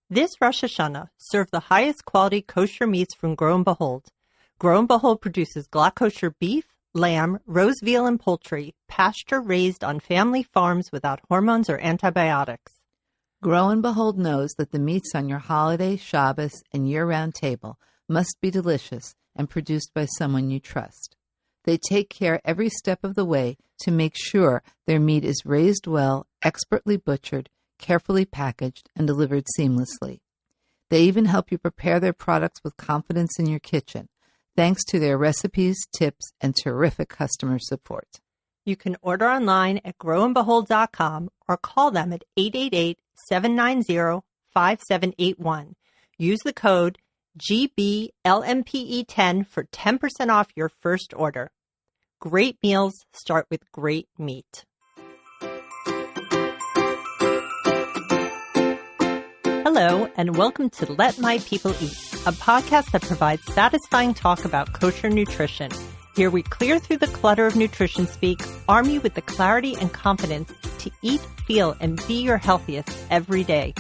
This Rosh Hashanah, serve the highest quality kosher meats from Grow and Behold. Grow and Behold produces glatt kosher beef, lamb, roast veal, and poultry, pasture-raised on family farms without hormones or antibiotics. Grow and Behold knows that the meats on your holiday, Shabbos, and year-round table must be delicious and produced by someone you trust. They take care every step of the way to make sure their meat is raised well, expertly butchered, carefully packaged, and delivered seamlessly. They even help you prepare their products with confidence in your kitchen, thanks to their recipes, tips, and terrific customer support. You can order online at growandbehold.com or call them at 888-790-5781. Use the code GBLMPE10 for 10% off your first order. Great meals start with great meat. Hello, and welcome to Let My People Eat, a podcast that provides satisfying talk about kosher nutrition. Here we clear through the clutter of nutrition speak, arm you with the clarity and confidence to eat, feel, and be your healthiest every day.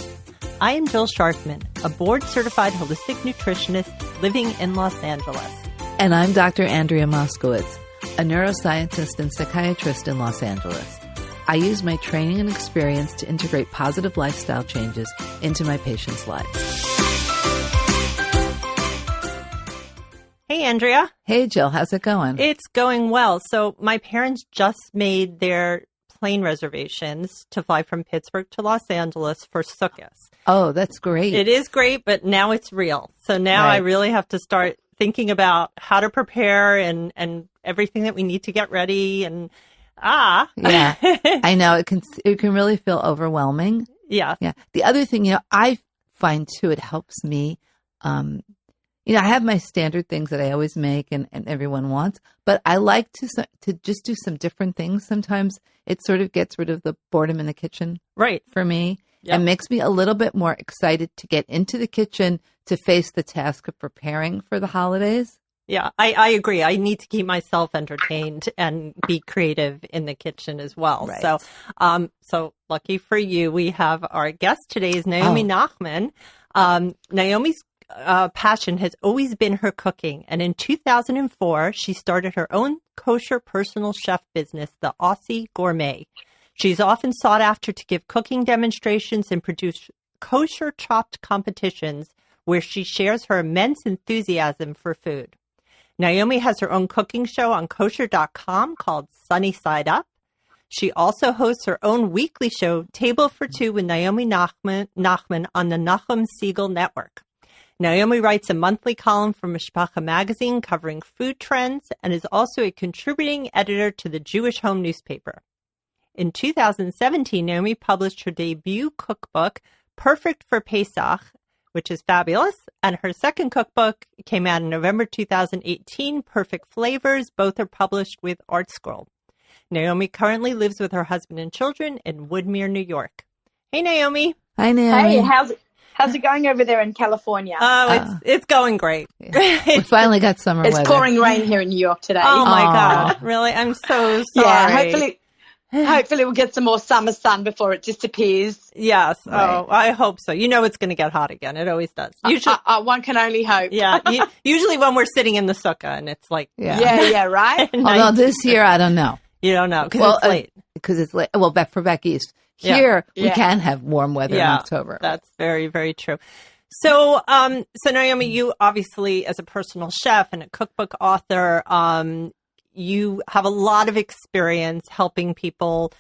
I am Jill Sharfman, a board-certified holistic nutritionist living in Los Angeles. And I'm Dr. Andrea Moskowitz, a neuroscientist and psychiatrist in Los Angeles. I use my training and experience to integrate positive lifestyle changes into my patients' lives. Hey, Andrea. Hey, Jill. How's it going? It's going well. So my parents just made their plane reservations to fly from Pittsburgh to Los Angeles for Sukkot. Oh, that's great. It is great, but now it's real. So now I really have to start thinking about how to prepare and everything that we need to get ready and yeah, I know it can really feel overwhelming. Yeah. The other thing, I find too, it helps me. I have my standard things that I always make and everyone wants, but I like to just do some different things. Sometimes it sort of gets rid of the boredom in the kitchen, right? For me, yep. And makes me a little bit more excited to get into the kitchen to face the task of preparing for the holidays. Yeah, I agree. I need to keep myself entertained and be creative in the kitchen as well. Right. So lucky for you, we have our guest today is Naomi Nachman. Naomi's passion has always been her cooking. And in 2004, she started her own kosher personal chef business, the Aussie Gourmet. She's often sought after to give cooking demonstrations and produce kosher chopped competitions where she shares her immense enthusiasm for food. Naomi has her own cooking show on kosher.com called Sunny Side Up. She also hosts her own weekly show, Table for Two with Naomi Nachman on the Nachum Siegel Network. Naomi writes a monthly column for Mishpacha magazine covering food trends and is also a contributing editor to the Jewish Home newspaper. In 2017, Naomi published her debut cookbook, Perfect for Pesach, which is fabulous. And her second cookbook came out in November 2018, Perfect Flavors. Both are published with ArtScroll. Naomi currently lives with her husband and children in Woodmere, New York. Hey, Naomi. Hi, Naomi. Hey, how's it going over there in California? It's going going great. We finally got summer weather. It's pouring rain here in New York today. Oh, my God. Really? I'm so sorry. Yeah, hopefully we'll get some more summer sun before it disappears. Yes. Right. Oh, I hope so. It's going to get hot again. It always does. Usually, one can only hope. Yeah. Usually when we're sitting in the sukkah and it's like... Yeah, right? Although this year, I don't know. You don't know because it's late. Because it's late. Well, back east. Here, we can have warm weather in October. That's very, very true. So Naomi, you obviously, as a personal chef and a cookbook author, you have a lot of experience helping people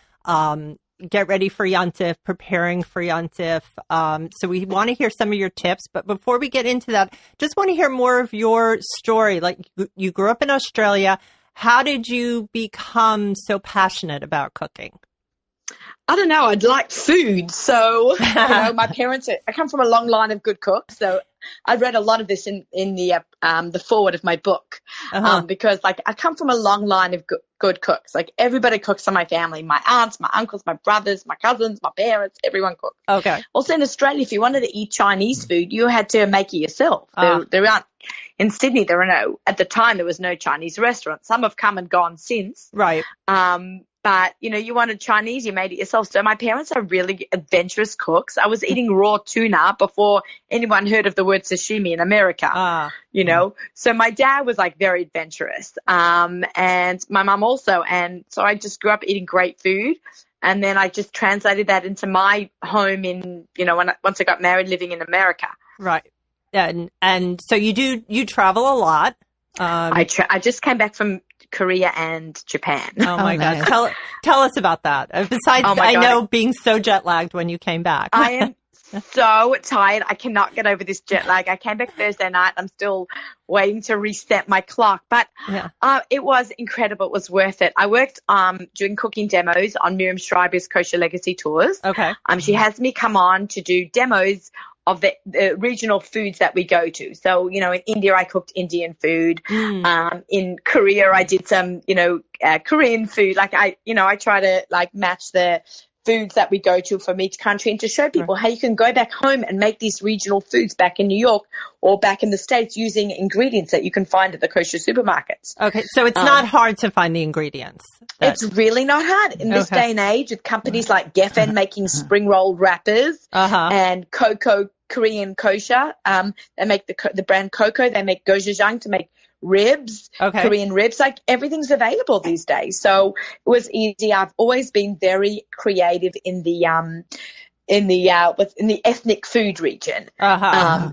get ready for Yontif, preparing for Yontif. So we want to hear some of your tips. But before we get into that, just want to hear more of your story. Like you grew up in Australia. How did you become so passionate about cooking? I don't know. I'd liked food. So, my parents, I come from a long line of good cooks. So I read a lot of this in the forward of my book, because I come from a long line of good cooks. Like everybody cooks in my family, my aunts, my uncles, my brothers, my cousins, my parents, everyone cooks. Okay. Also in Australia, if you wanted to eat Chinese food, you had to make it yourself. There aren't, in Sydney, at the time, there was no Chinese restaurant. Some have come and gone since. Right. But, you wanted Chinese, you made it yourself. So my parents are really adventurous cooks. I was eating raw tuna before anyone heard of the word sashimi in America, So my dad was like very adventurous, and my mum also. And so I just grew up eating great food. And then I just translated that into my home in, once I got married, living in America. Right. And so you travel a lot. I just came back from Korea and Japan. Oh my God. Nice. Tell us about that. Besides, I know being so jet lagged when you came back. I am so tired. I cannot get over this jet lag. I came back Thursday night. I'm still waiting to reset my clock, but it was incredible. It was worth it. I worked doing cooking demos on Miriam Schreiber's Kosher Legacy Tours. Okay. She has me come on to do demos of the regional foods that we go to. So, in India, I cooked Indian food. In Korea, I did some, Korean food. Like I try to match the foods that we go to from each country and to show people how you can go back home and make these regional foods back in New York or back in the States using ingredients that you can find at the kosher supermarkets. Okay. So it's not hard to find the ingredients. It's really not hard in this day and age with companies like Geffen making spring roll wrappers and Coco Korean kosher. They make the brand Coco. They make gochujang to make ribs, Korean ribs. Like everything's available these days. So it was easy. I've always been very creative in the ethnic food region.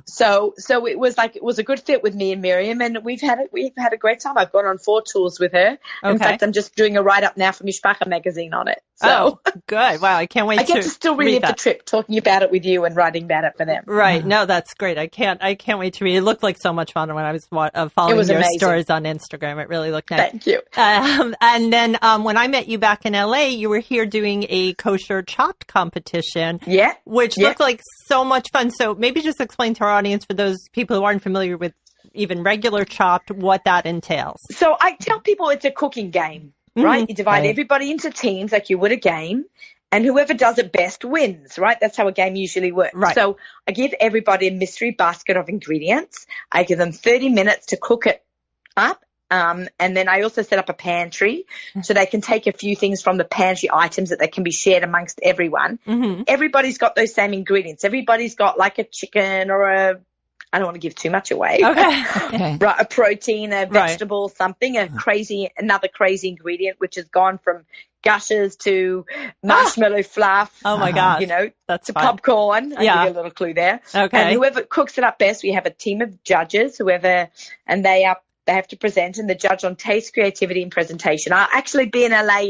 So it was a good fit with me and Miriam, and we've had a great time. I've gone on 4 tours with her. In fact, I'm just doing a write up now for Mishpacha magazine on it. So good. Wow. I can't wait I get to still relive the trip, talking about it with you and writing about it for them. Right. No, that's great. I can't wait to read. It looked like so much fun when I was following your amazing. Stories on Instagram. It really looked nice. Thank you. And then when I met you back in LA, you were here doing a kosher chopped competition. Yeah. Which looked like so much fun. So maybe just explain to our audience, for those people who aren't familiar with even regular chopped, what that entails. So I tell people it's a cooking game, right? You divide everybody into teams like you would a game, and whoever does it best wins, right? That's how a game usually works. Right. So I give everybody a mystery basket of ingredients. I give them 30 minutes to cook it up. And then I also set up a pantry so they can take a few things from the pantry items that they can be shared amongst everyone. Everybody's got those same ingredients. Everybody's got like a chicken or I don't want to give too much away. Okay. Right, a protein, a vegetable, something, another crazy ingredient, which has gone from gushers to marshmallow fluff. Oh my gosh. That's to fun. Popcorn. I'll give you a little clue there. Okay. And whoever cooks it up best, we have a team of judges, and they have to present, and the judge on taste, creativity, and presentation. I'll actually be in LA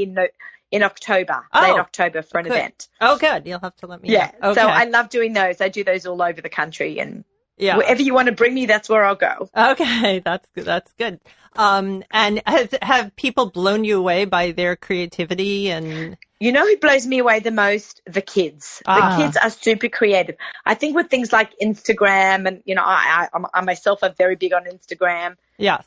in October, late October for an event. Oh, good. You'll have to let me know. Okay. So I love doing those. I do those all over the country, and wherever you want to bring me, that's where I'll go. Okay, that's good. That's good. And have people blown you away by their creativity? And you know who blows me away the most? The kids. The kids are super creative. I think with things like Instagram, and I myself are very big on Instagram. Yes.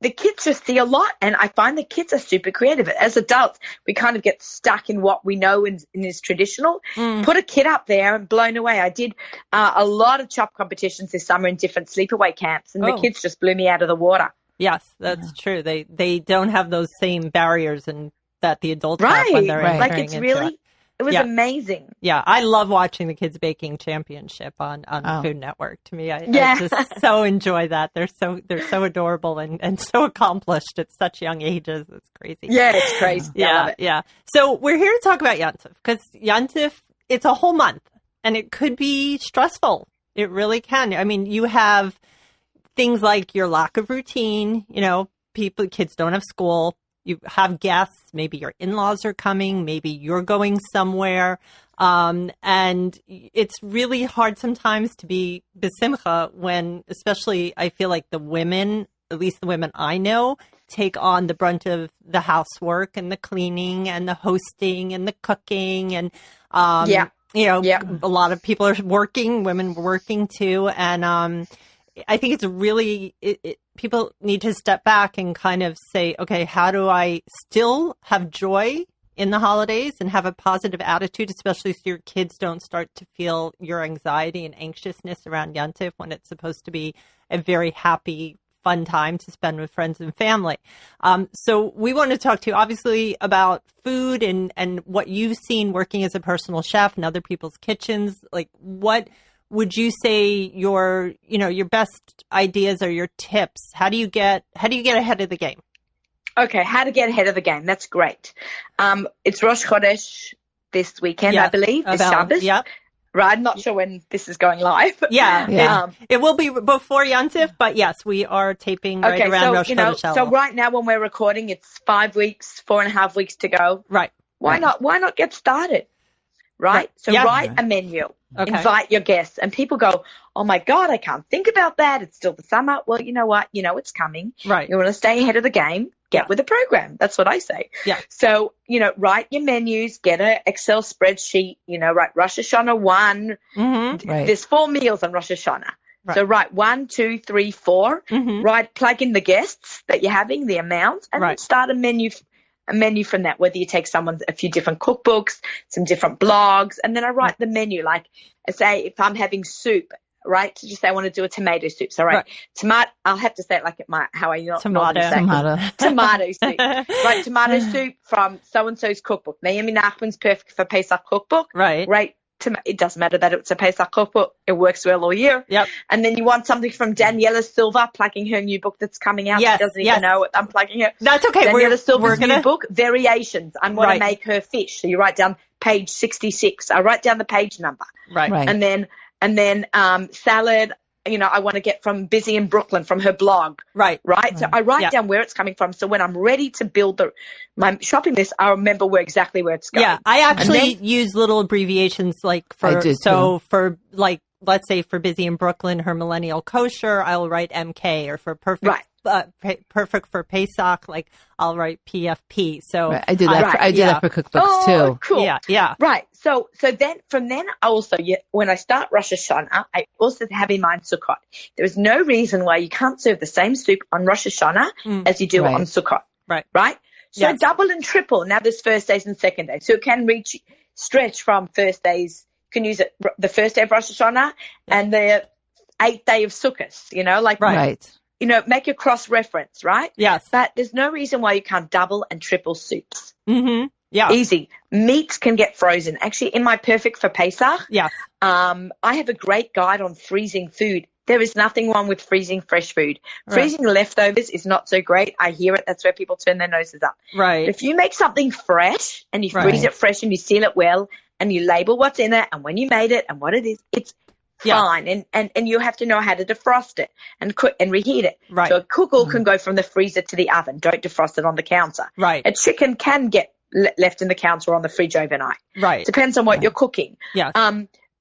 The kids just see a lot, and I find the kids are super creative. As adults, we kind of get stuck in what we know and is traditional. Put a kid up there and blown away. I did a lot of chop competitions this summer in different sleepaway camps, and the kids just blew me out of the water. Yes, that's true. They don't have those same barriers that the adults have when they're entering it's really. It was amazing. Yeah, I love watching the Kids Baking Championship on Food Network. To me, I just so enjoy that. They're so adorable and so accomplished at such young ages. It's crazy. Yeah, it's crazy. Yeah. So we're here to talk about Yantif, because Yantif, it's a whole month, and it could be stressful. It really can. I mean, you have things like your lack of routine. Kids don't have school. You have guests, maybe your in-laws are coming, maybe you're going somewhere. And it's really hard sometimes to be besimcha when, especially I feel like the women, at least the women I know, take on the brunt of the housework and the cleaning and the hosting and the cooking. And, a lot of people are working, women working too. And I think it's really, people need to step back and kind of say, okay, how do I still have joy in the holidays and have a positive attitude, especially so your kids don't start to feel your anxiety and anxiousness around Yantif when it's supposed to be a very happy, fun time to spend with friends and family. So we want to talk to you obviously about food and what you've seen working as a personal chef in other people's kitchens. Like, what would you say your best ideas or your tips? How do you get ahead of the game? Okay, how to get ahead of the game. That's great. It's Rosh Chodesh this weekend, I believe, this Shabbos. Yep. Right, I'm not sure when this is going live. Yeah. It will be before Yontif, but yes, we are taping right around Rosh Chodesh. So right now when we're recording, it's 4.5 weeks to go. Right. Why not get started? Right? So write a menu. Okay. Invite your guests. And people go, oh my God, I can't think about that. It's still the summer. Well, you know what? You know it's coming. Right. You want to stay ahead of the game. Get with the program. That's what I say. Yeah. So, write your menus, get an Excel spreadsheet, write Rosh Hashanah 1. Mm-hmm. Right. There's 4 meals on Rosh Hashanah. Right. So write 1, 2, 3, 4. Mm-hmm. Plug in the guests that you're having, the amount, and then start a menu from that, whether you take a few different cookbooks, some different blogs, and then I write the menu. Like, say, if I'm having soup, right? So just say I want to do a tomato soup. So, tomato, I'll have to say it like how I normally say it. Tomato soup. Right, tomato soup from so-and-so's cookbook. Naomi Nachman's Perfect for Pesach cookbook. Right. It doesn't matter that it's a Pesach cookbook. It works well all year. Yep. And then you want something from Daniela Silva, plugging her new book that's coming out. Yes, she doesn't even know it. I'm plugging her. That's okay. Daniela Silva's new book, Variations. I'm going to make her fish. So you write down page 66. I write down the page number. Right. And then salad, I want to get from Busy in Brooklyn from her blog. Right. So I write down where it's coming from. So when I'm ready to build my shopping list, I remember exactly where it's going. Yeah. I actually use little abbreviations let's say for Busy in Brooklyn, her millennial kosher, I'll write MK, or for perfect for Pesach, like I'll write PFP. So I do that. I do that for cookbooks too. Cool. Yeah. Right. So then from then I also, when I start Rosh Hashanah, I also have in mind Sukkot. There is no reason why you can't serve the same soup on Rosh Hashanah as you do on Sukkot. Right. So double and triple. Now there's first days and second days. So it can stretch from first days. You can use it the first day of Rosh Hashanah and the 8th day of Sukkot. Make a cross-reference, right? Yes. But there's no reason why you can't double and triple soups. Mm-hmm. Yeah. Easy. Meats can get frozen. Actually, in my Perfect for Pesach, I have a great guide on freezing food. There is nothing wrong with freezing fresh food. Right. Freezing leftovers is not so great. I hear it. That's where people turn their noses up. Right. But if you make something fresh and you freeze it fresh and you seal it well and you label what's in it and when you made it and what it is, it's fine. And you have to know how to defrost it and cook and reheat it. Right. So a kugel can go from the freezer to the oven. Don't defrost it on the counter. Right. A chicken can get left in the counter or on the fridge overnight. Right. Depends on what you're cooking. Yeah.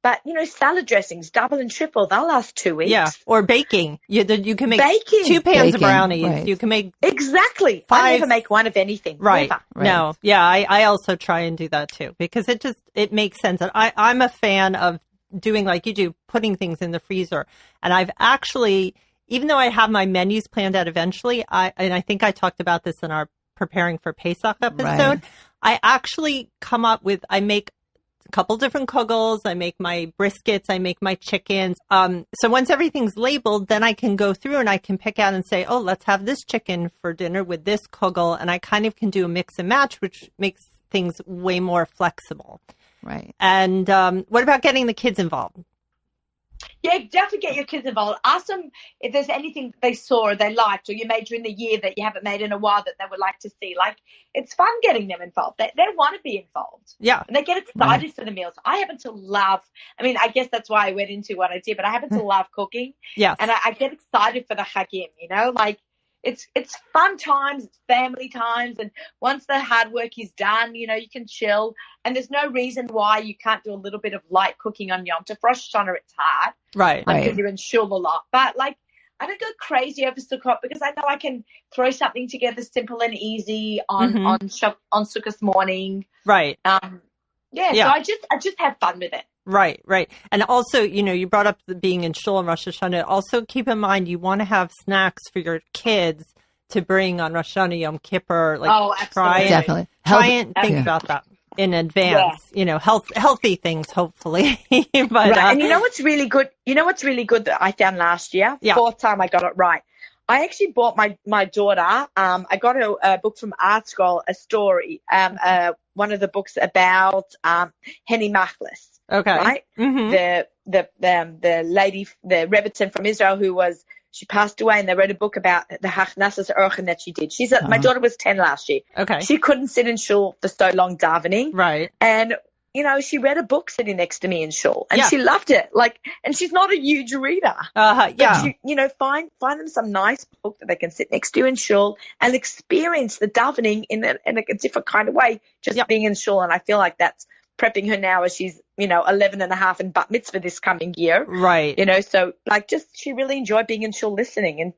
But, salad dressings, double and triple, they'll last 2 weeks. Yeah. Or baking. You can make 2 pans of brownies. Right. You can make exactly 5. I never make one of anything. Right. Never. No. Yeah. I also try and do that too, because it makes sense. And I'm a fan of doing like you do, putting things in the freezer. And I've actually, even though I have my menus planned out eventually, and I think I talked about this in our Preparing for Pesach episode, I actually I make a couple different kugels, I make my briskets, I make my chickens. So once everything's labeled, then I can go through and I can pick out and say, oh, let's have this chicken for dinner with this kugel. And I kind of can do a mix and match, which makes things way more flexible. Right. And what about getting the kids involved? Yeah, definitely get your kids involved. Ask them if there's anything they saw or they liked or you made during the year that you haven't made in a while that they would like to see. Like, it's fun getting them involved. They want to be involved. Yeah. And they get excited for the meals. I happen to love, I guess that's why I went into what I did, but I happen to love cooking. Yeah. And I get excited for the Chagim, like, it's fun times, it's family times, and once the hard work is done, you can chill. And there's no reason why you can't do a little bit of light cooking on Yom Tov. Rosh Hashanah, it's hard. Right. Because you're in shul a lot. But, I don't go crazy over Sukkot because I know I can throw something together simple and easy on Sukkot morning. Right. So I just have fun with it. Right. And also, you brought up being in shul on Rosh Hashanah. Also, keep in mind, you want to have snacks for your kids to bring on Rosh Hashanah, Yom Kippur. Definitely. Try and think about that in advance. Yeah. Healthy things, hopefully. But, and you know what's really good? That I found last year? 4th time I got it right. I actually bought my daughter. I got a book from Art Scroll, a story. One of the books about Henny Machlis. Okay. Right. Mm-hmm. The lady, the Rebbitzin from Israel, she passed away, and they wrote a book about the Hachnasas Orchen that she did. My daughter was 10 last year. Okay. She couldn't sit in shul for so long davening. Right. And she read a book sitting next to me in shul, and she loved it. And she's not a huge reader. Yeah. But find them some nice book that they can sit next to in shul and experience the davening in a different kind of way, just being in shul. And I feel like that's prepping her now as she's 11 and a half in bat mitzvah this coming year. Right. So she really enjoyed being in shul listening, and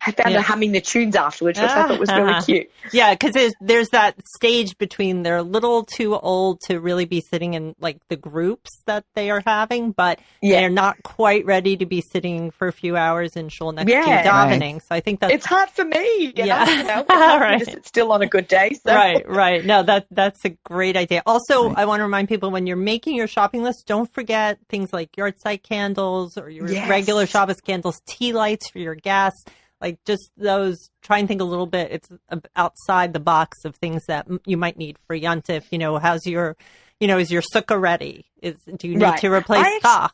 I found her humming the tunes afterwards, which I thought was really cute. Yeah, because there's that stage between they're a little too old to really be sitting in like the groups that they are having, but they're not quite ready to be sitting for a few hours in shul next to davening. Right. So I think it's hard for me. It's hard right. to sit still on a good day. So. Right. No, that's a great idea. Also, I want to remind people, when you're making your shopping list, don't forget things like yard site candles or your regular Shabbos candles, tea lights for your guests. Like just those, try and think a little bit. It's outside the box of things that you might need for Yontif. How's your, is your sukkah ready? Do you need to replace kach?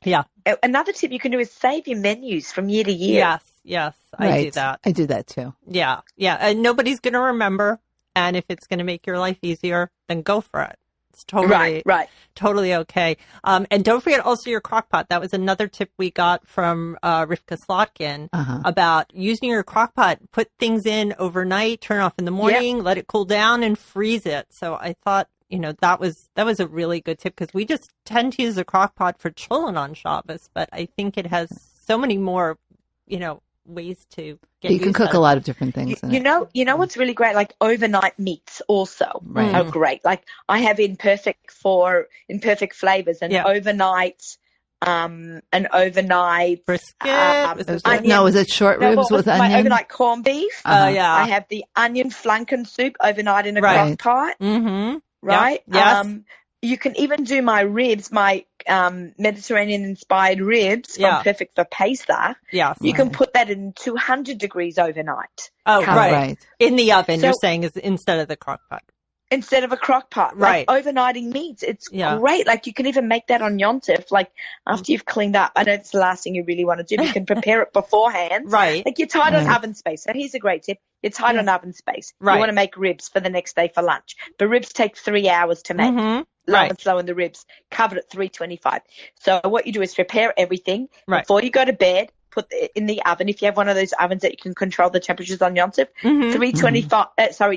Yeah. Another tip you can do is save your menus from year to year. Yes. I do that. I do that too. Yeah. And nobody's going to remember. And if it's going to make your life easier, then go for it. It's totally totally okay. And don't forget also your crock pot. That was another tip we got from Rivka Slotkin about using your crock pot. Put things in overnight, turn off in the morning, let it cool down, and freeze it. So I thought, that was a really good tip, because we just tend to use a crock pot for children on Shabbos, but I think it has so many more, ways to get. You can cook a lot of different things. You know what's really great? Like overnight meats also are great. Like I have imperfect flavors and overnight brisket. Is it short ribs with onion? My overnight corned beef. I have the onion flanken soup overnight in a crock pot. Mm-hmm. Right. Yes. You can even do my ribs, my Mediterranean-inspired ribs from Perfect for Pesach. Yes. You can put that in 200 degrees overnight. Oh, right. In the oven, you're saying, is instead of the crock pot. Instead of a crock pot. Right. Like overnighting meats. It's great. Like you can even make that on Yontif. Like after you've cleaned up. I know it's the last thing you really want to do. You can prepare it beforehand. Right. Like you're tight on oven space. So here's a great tip. You're tight on oven space. Right. You want to make ribs for the next day for lunch. But ribs take 3 hours to make. Mm-hmm. Low and slow in the ribs, covered at 325. So what you do is prepare everything before you go to bed. Put it in the oven. If you have one of those ovens that you can control the temperatures on Yontif,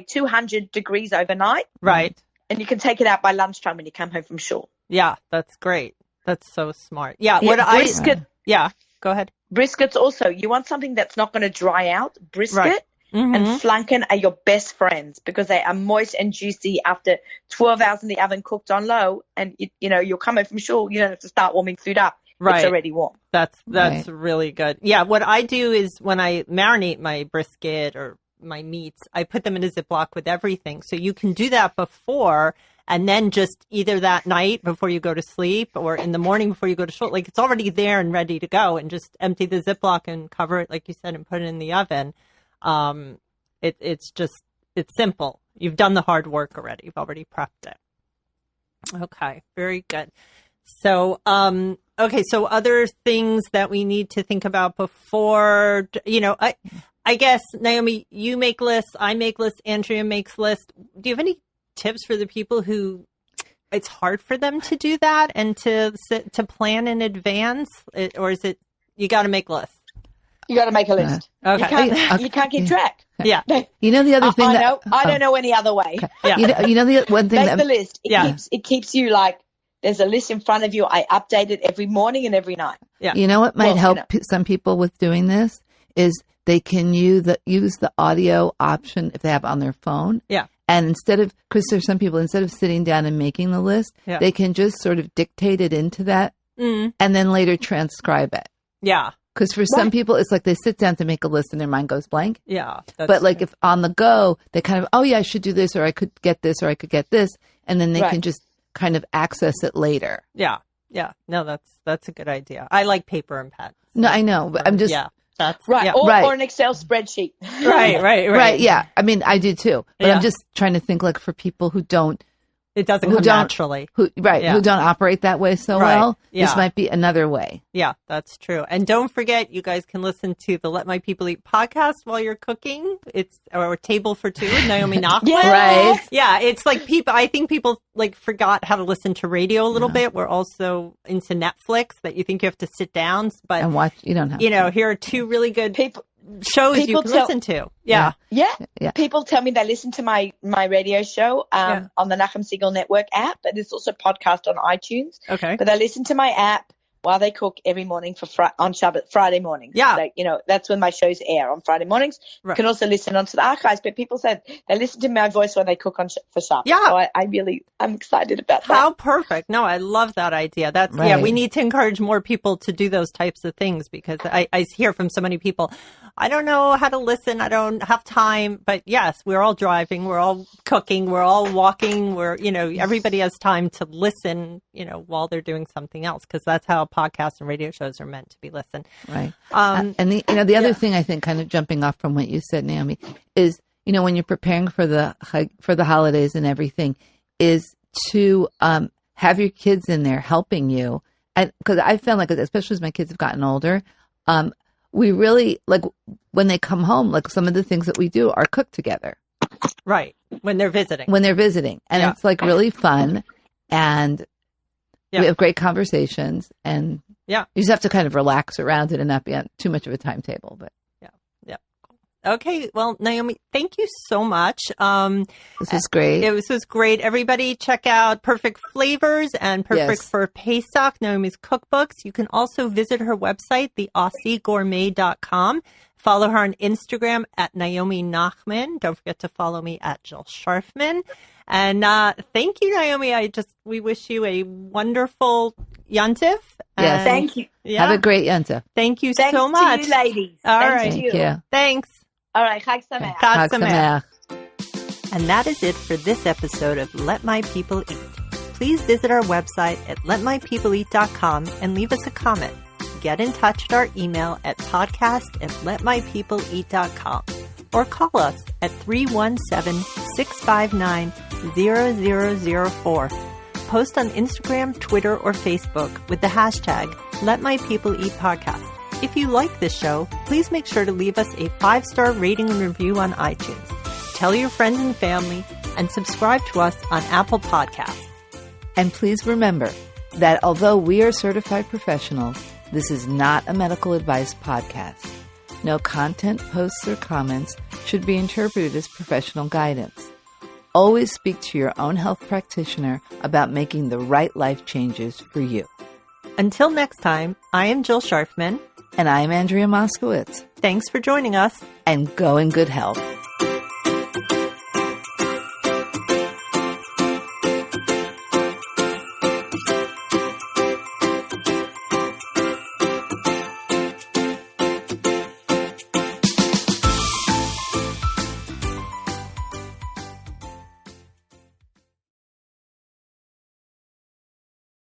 200 degrees overnight. Right. And you can take it out by lunchtime when you come home from shul. Yeah, that's great. That's so smart. Yeah. Brisket. Go ahead. Briskets also. You want something that's not going to dry out. Brisket. Right. And flanken are your best friends because they are moist and juicy after 12 hours in the oven cooked on low. And, you'll come home from shul. You don't have to start warming food up. Right. It's already warm. That's really good. Yeah. What I do is when I marinate my brisket or my meats, I put them in a Ziploc with everything. So you can do that before and then just either that night before you go to sleep or in the morning before you go to shul. Like it's already there and ready to go, and just empty the Ziploc and cover it, like you said, and put it in the oven. It's simple. You've done the hard work already. You've already prepped it. Okay. Very good. So, so other things that we need to think about before, I guess, Naomi, you make lists, I make lists, Andrea makes lists. Do you have any tips for the people who it's hard for them to do that and to plan in advance? Or is it, you got to make lists? You got to make a list. Okay. You can't keep track. Yeah. The other thing I don't know any other way. Yeah. The one thing make the list. It keeps you like, there's a list in front of you. I update it every morning and every night. Yeah. You know what might help some people with doing this is they can use the audio option if they have on their phone. Yeah. And because there's some people, instead of sitting down and making the list, they can just sort of dictate it into that and then later transcribe it. Yeah. Because for some people, it's like they sit down to make a list and their mind goes blank. Yeah. But like if on the go, they kind of, I should do this, or I could get this, or I could get this. And then they can just kind of access it later. Yeah. Yeah. No, that's a good idea. I like paper and pen. No, I know, but I'm just, That's right. Yeah. Or an Excel spreadsheet. Right. Yeah. I mean, I do too. But Yeah. I'm just trying to think like for people who don't. It doesn't come naturally. Who don't operate that way so well. Yeah. This might be another way. Yeah, that's true. And don't forget, you guys can listen to the Let My People Eat podcast while you're cooking. It's or Table for Two with Naomi Nachman. Right. Yeah, it's like I think people like forgot how to listen to radio a little bit. We're also into Netflix that you think you have to sit down, but and watch. You don't have. Here are two really good shows you can listen to. Yeah. People tell me they listen to my radio show on the Nachman Siegel Network app, but it's also podcast on iTunes. Okay. But they listen to my app while they cook every morning on Friday mornings. Yeah. So, that's when my shows air on Friday mornings. Right. You can also listen onto the archives, but people said they listen to my voice when they cook for Shabbat. Yeah. So I'm excited about that. How perfect. No, I love that idea. That's right. We need to encourage more people to do those types of things because I hear from so many people, I don't know how to listen. I don't have time. But yes, we're all driving. We're all cooking. We're all walking. Everybody has time to listen, while they're doing something else because that's how podcasts and radio shows are meant to be listened. Right. And the other thing I think, kind of jumping off from what you said, Naomi, is when you're preparing for the holidays and everything, is to have your kids in there helping you. And because I found like, especially as my kids have gotten older, we really like when they come home. Like some of the things that we do are cook together. Right. When they're visiting, and it's like really fun and. Yeah. We have great conversations, and you just have to kind of relax around it and not be on too much of a timetable. But okay, well, Naomi, thank you so much. This was great. This was great. Everybody, check out Perfect Flavors and Perfect for Pesach, Naomi's cookbooks. You can also visit her website, theAussieGourmet.com. Follow her on Instagram at Naomi Nachman. Don't forget to follow me at Jill Scharfman. And thank you, Naomi. We wish you a wonderful Yontif. Yes. Thank you. Yeah. Have a great Yontif. Thank you so much. Thanks to you, ladies. All right. Thank you. Thanks. All right. Chag Sameach. Chag Sameach. And that is it for this episode of Let My People Eat. Please visit our website at letmypeopleeat.com and leave us a comment. Get in touch at our email at podcast@letmypeopleeat.com or call us at 317-659-0004. Post on Instagram, Twitter, or Facebook with the hashtag #LetMyPeopleEatPodcast. If you like this show, please make sure to leave us a 5-star rating and review on iTunes. Tell your friends and family and subscribe to us on Apple Podcasts. And please remember that although we are certified professionals, this is not a medical advice podcast. No content, posts, or comments should be interpreted as professional guidance. Always speak to your own health practitioner about making the right life changes for you. Until next time, I am Jill Scharfman. And I am Andrea Moskowitz. Thanks for joining us. And go in good health.